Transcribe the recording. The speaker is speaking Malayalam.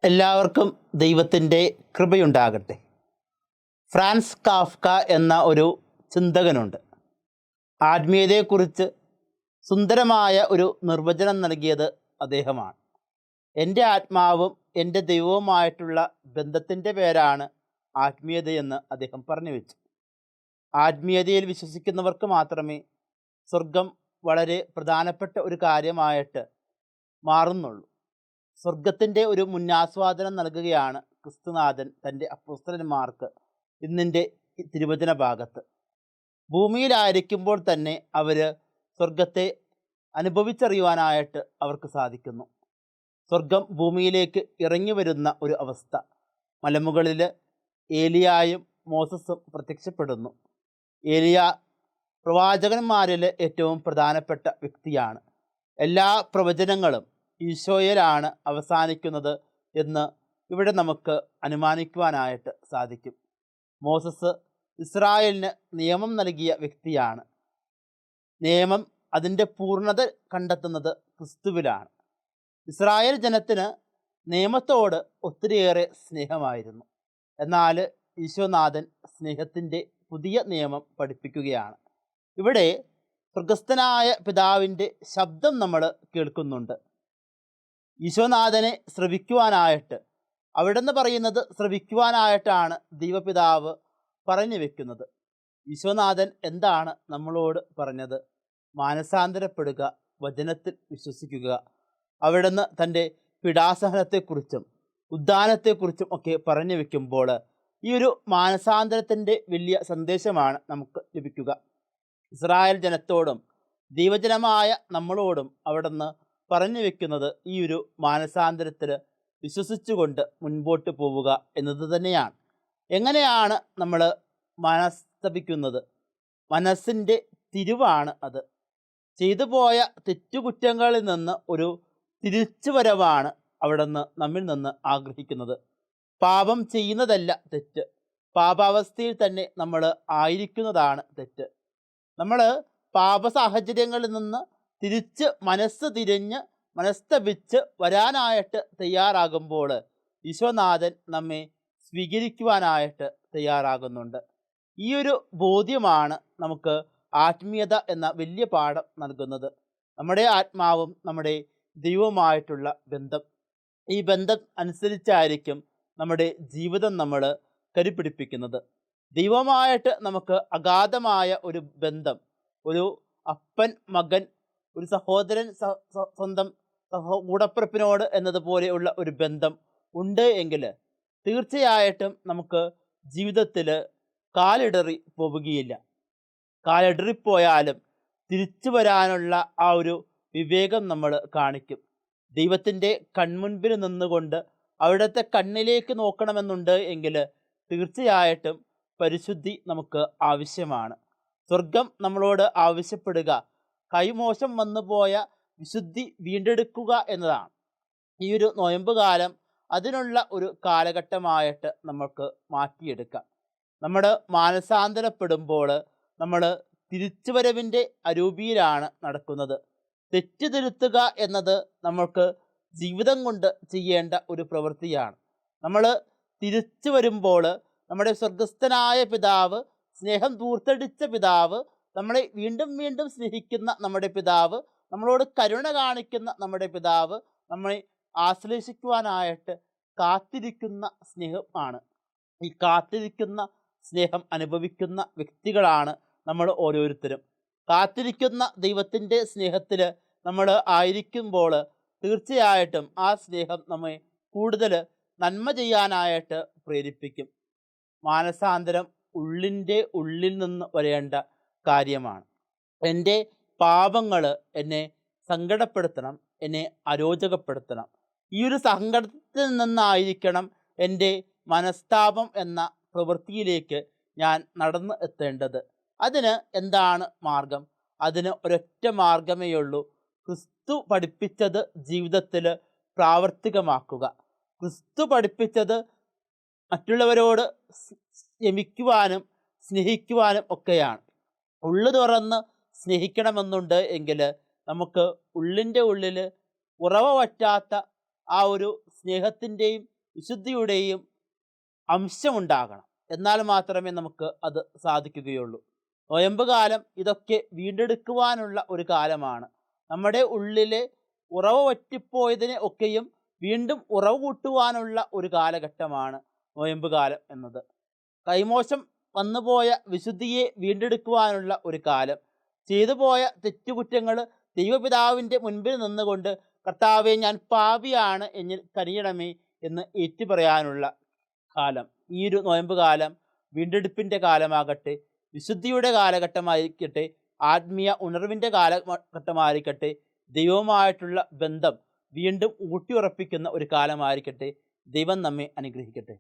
എല്ലാവർക്കും ദൈവത്തിൻ്റെ കൃപയുണ്ടാകട്ടെ. ഫ്രാൻസ് കാഫ്ക എന്ന ഒരു ചിന്തകനുണ്ട്. ആത്മീയതയെക്കുറിച്ച് സുന്ദരമായ ഒരു നിർവചനം നൽകിയത് അദ്ദേഹമാണ്. എൻ്റെ ആത്മാവും എൻ്റെ ദൈവവുമായിട്ടുള്ള ബന്ധത്തിൻ്റെ പേരാണ് ആത്മീയതയെന്ന് അദ്ദേഹം പറഞ്ഞു വെച്ചു. ആത്മീയതയിൽ വിശ്വസിക്കുന്നവർക്ക് മാത്രമേ സ്വർഗം വളരെ പ്രധാനപ്പെട്ട ഒരു കാര്യമായിട്ട് മാറുന്നുള്ളൂ. സ്വർഗത്തിൻ്റെ ഒരു മുന്നാസ്വാദനം നൽകുകയാണ് ക്രിസ്തുനാഥൻ തൻ്റെ അപ്പോസ്തലന്മാർക്ക് ഇന്നിൻ്റെ തിരുവചന ഭാഗത്ത്. ഭൂമിയിലായിരിക്കുമ്പോൾ തന്നെ അവർ സ്വർഗത്തെ അനുഭവിച്ചറിയുവാനായിട്ട് അവർക്ക് സാധിക്കുന്നു. സ്വർഗം ഭൂമിയിലേക്ക് ഇറങ്ങി വരുന്ന ഒരു അവസ്ഥ. മലമുകളിൽ ഏലിയായും മോസസും പ്രത്യക്ഷപ്പെടുന്നു. ഏലിയ പ്രവാചകന്മാരിൽ ഏറ്റവും പ്രധാനപ്പെട്ട വ്യക്തിയാണ്. എല്ലാ പ്രവചനങ്ങളും ഈശോയിലാണ് അവസാനിക്കുന്നത് എന്ന് ഇവിടെ നമുക്ക് അനുമാനിക്കുവാനായിട്ട് സാധിക്കും. മോസസ് ഇസ്രായേലിന് നിയമം നൽകിയ വ്യക്തിയാണ്. നിയമം അതിൻ്റെ പൂർണ്ണത കണ്ടെത്തുന്നത് ക്രിസ്തുവിലാണ്. ഇസ്രായേൽ ജനത്തിന് നിയമത്തോട് ഒത്തിരിയേറെ സ്നേഹമായിരുന്നു. എന്നാൽ ഈശോനാഥൻ സ്നേഹത്തിൻ്റെ പുതിയ നിയമം പഠിപ്പിക്കുകയാണ്. ഇവിടെ സ്വർഗസ്ഥനായ പിതാവിൻ്റെ ശബ്ദം നമ്മൾ കേൾക്കുന്നുണ്ട്. ഈശോനാഥനെ ശ്രവിക്കുവാനായിട്ട്, അവിടെ നിന്ന് പറയുന്നത് ശ്രവിക്കുവാനായിട്ടാണ് ദൈവപിതാവ് പറഞ്ഞു വെക്കുന്നത്. ഈശോനാഥൻ എന്താണ് നമ്മളോട് പറഞ്ഞത്? മാനസാന്തരപ്പെടുക, വചനത്തിൽ വിശ്വസിക്കുക. അവിടെ നിന്ന് തൻ്റെ പീഡാസഹനത്തെക്കുറിച്ചും ഉദ്ധാനത്തെക്കുറിച്ചും ഒക്കെ പറഞ്ഞു വെക്കുമ്പോൾ ഈ ഒരു മാനസാന്തരത്തിൻ്റെ വലിയ സന്ദേശമാണ് നമുക്ക് ലഭിക്കുക. ഇസ്രായേൽ ജനത്തോടും ദൈവജനമായ നമ്മളോടും അവിടെ നിന്ന് പറഞ്ഞു വെക്കുന്നത് ഈ ഒരു മാനസാന്തരത്തിൽ വിശ്വസിച്ചുകൊണ്ട് മുൻപോട്ട് പോവുക എന്നത് തന്നെയാണ്. എങ്ങനെയാണ് നമ്മൾ മനസ്തപിക്കുന്നത്? മനസ്സിൻ്റെ തിരിവാണ് അത്. ചെയ്തു പോയ തെറ്റുകുറ്റങ്ങളിൽ നിന്ന് ഒരു തിരിച്ചുവരവാണ് അവിടെ നിന്ന് നമ്മിൽ നിന്ന് ആഗ്രഹിക്കുന്നത്. പാപം ചെയ്യുന്നതല്ല തെറ്റ്, പാപാവസ്ഥയിൽ തന്നെ നമ്മൾ ആയിരിക്കുന്നതാണ് തെറ്റ്. നമ്മൾ പാപ സാഹചര്യങ്ങളിൽ നിന്ന് തിരിച്ച് മനസ്സ് തിരിഞ്ഞ് മനസ്തപിച്ച് വരാനായിട്ട് തയ്യാറാകുമ്പോൾ ഈശോനാഥൻ നമ്മെ സ്വീകരിക്കുവാനായിട്ട് തയ്യാറാകുന്നുണ്ട്. ഈ ഒരു ബോധ്യമാണ് നമുക്ക് ആത്മീയത എന്ന വലിയ പാഠം നൽകുന്നത്. നമ്മുടെ ആത്മാവും നമ്മുടെ ദൈവവുമായിട്ടുള്ള ബന്ധം, ഈ ബന്ധം അനുസരിച്ചായിരിക്കും നമ്മുടെ ജീവിതം നമ്മൾ കരുപിടിപ്പിക്കുന്നത്. ദൈവമായിട്ട് നമുക്ക് അഗാധമായ ഒരു ബന്ധം, ഒരു അപ്പൻ മകൻ, ഒരു സഹോദരൻ സ്വന്തം കൂടപ്പിറപ്പിനോട് എന്നതുപോലെയുള്ള ഒരു ബന്ധം ഉണ്ട് എങ്കിൽ തീർച്ചയായിട്ടും നമുക്ക് ജീവിതത്തിൽ കാലിടറി പോവുകയില്ല. കാലിടറിപ്പോയാലും തിരിച്ചു വരാനുള്ള ആ ഒരു വിവേകം നമ്മൾ കാണിക്കും. ദൈവത്തിൻ്റെ കൺമുൻപിൽ നിന്നുകൊണ്ട് അവിടുത്തെ കണ്ണിലേക്ക് നോക്കണമെന്നുണ്ട് എങ്കിൽ തീർച്ചയായിട്ടും പരിശുദ്ധി നമുക്ക് ആവശ്യമാണ്. സ്വർഗം നമ്മളോട് ആവശ്യപ്പെടുക കൈമോശം വന്നുപോയ വിശുദ്ധി വീണ്ടെടുക്കുക എന്നതാണ്. ഈ ഒരു നൊയമ്പ് കാലം അതിനുള്ള ഒരു കാലഘട്ടമായിട്ട് നമുക്ക് മാറ്റിയെടുക്കാം. നമ്മൾ മാനസാന്തരപ്പെടുമ്പോൾ നമ്മൾ തിരിച്ചുവരവിൻ്റെ അരൂപിയിലാണ് നടക്കുന്നത്. തെറ്റ് തിരുത്തുക എന്നത് നമ്മൾക്ക് ജീവിതം കൊണ്ട് ചെയ്യേണ്ട ഒരു പ്രവൃത്തിയാണ്. നമ്മൾ തിരിച്ചു വരുമ്പോൾ നമ്മുടെ സ്വർഗസ്ഥനായ പിതാവ്, സ്നേഹം ധൂർത്തടിച്ച പിതാവ്, നമ്മളെ വീണ്ടും വീണ്ടും സ്നേഹിക്കുന്ന നമ്മുടെ പിതാവ്, നമ്മളോട് കരുണ കാണിക്കുന്ന നമ്മുടെ പിതാവ്, നമ്മളെ ആശ്ലേഷിക്കുവാനായിട്ട് കാത്തിരിക്കുന്ന സ്നേഹമാണ്. ഈ കാത്തിരിക്കുന്ന സ്നേഹം അനുഭവിക്കുന്ന വ്യക്തികളാണ് നമ്മൾ ഓരോരുത്തരും. കാത്തിരിക്കുന്ന ദൈവത്തിൻ്റെ സ്നേഹത്തിൽ നമ്മൾ ആയിരിക്കുമ്പോൾ തീർച്ചയായിട്ടും ആ സ്നേഹം നമ്മെ കൂടുതൽ നന്മ ചെയ്യാനായിട്ട് പ്രേരിപ്പിക്കും. മാനസാന്തരം ഉള്ളിൽ നിന്ന് വരേണ്ട കാര്യമാണ്. എൻ്റെ പാപങ്ങൾ എന്നെ സങ്കടപ്പെടുത്തണം, എന്നെ അരോചകപ്പെടുത്തണം. ഈ ഒരു സങ്കടത്തിൽ നിന്നായിരിക്കണം എൻ്റെ മനസ്താപം എന്ന പ്രവൃത്തിയിലേക്ക് ഞാൻ നടന്ന് എത്തേണ്ടത്. അതിന് എന്താണ് മാർഗം? അതിന് ഒരൊറ്റ മാർഗമേ ഉള്ളൂ. ക്രിസ്തു പഠിപ്പിച്ചത് ജീവിതത്തിൽ പ്രാവർത്തികമാക്കുക. ക്രിസ്തു പഠിപ്പിച്ചത് മറ്റുള്ളവരോട് ക്ഷമിക്കുവാനും സ്നേഹിക്കുവാനും ഒക്കെയാണ്. ഉള്ളു തുറന്ന് സ്നേഹിക്കണമെന്നുണ്ട് എങ്കിൽ നമുക്ക് ഉള്ളിൻ്റെ ഉള്ളിൽ ഉറവ വറ്റാത്ത ആ ഒരു സ്നേഹത്തിൻ്റെയും വിശുദ്ധിയുടെയും അംശമുണ്ടാകണം. എന്നാൽ മാത്രമേ നമുക്ക് അത് സാധിക്കുകയുള്ളൂ. നൊയമ്പ് കാലം ഇതൊക്കെ വീണ്ടെടുക്കുവാനുള്ള ഒരു കാലമാണ്. നമ്മുടെ ഉള്ളിലെ ഉറവ് വറ്റിപ്പോയതിനെ ഒക്കെയും വീണ്ടും ഉറവ് കൂട്ടുവാനുള്ള ഒരു കാലഘട്ടമാണ് നൊയമ്പ് കാലം എന്നത്. കൈമോശം വന്നുപോയ വിശുദ്ധിയെ വീണ്ടെടുക്കുവാനുള്ള ഒരു കാലം. ചെയ്തു പോയ തെറ്റുകുറ്റങ്ങൾ ദൈവപിതാവിൻ്റെ മുൻപിൽ നിന്നുകൊണ്ട് കർത്താവെ, ഞാൻ പാപിയാണ്, എന്നിൽ കനിയണമേ എന്ന് ഏറ്റുപറയാനുള്ള കാലം. ഈ ഒരു നൊയമ്പ് കാലം വീണ്ടെടുപ്പിൻ്റെ കാലമാകട്ടെ, വിശുദ്ധിയുടെ കാലഘട്ടമായിരിക്കട്ടെ, ആത്മീയ ഉണർവിൻ്റെ കാലഘട്ടമായിരിക്കട്ടെ, ദൈവവുമായിട്ടുള്ള ബന്ധം വീണ്ടും ഊട്ടിയുറപ്പിക്കുന്ന ഒരു കാലമായിരിക്കട്ടെ. ദൈവം നമ്മെ അനുഗ്രഹിക്കട്ടെ.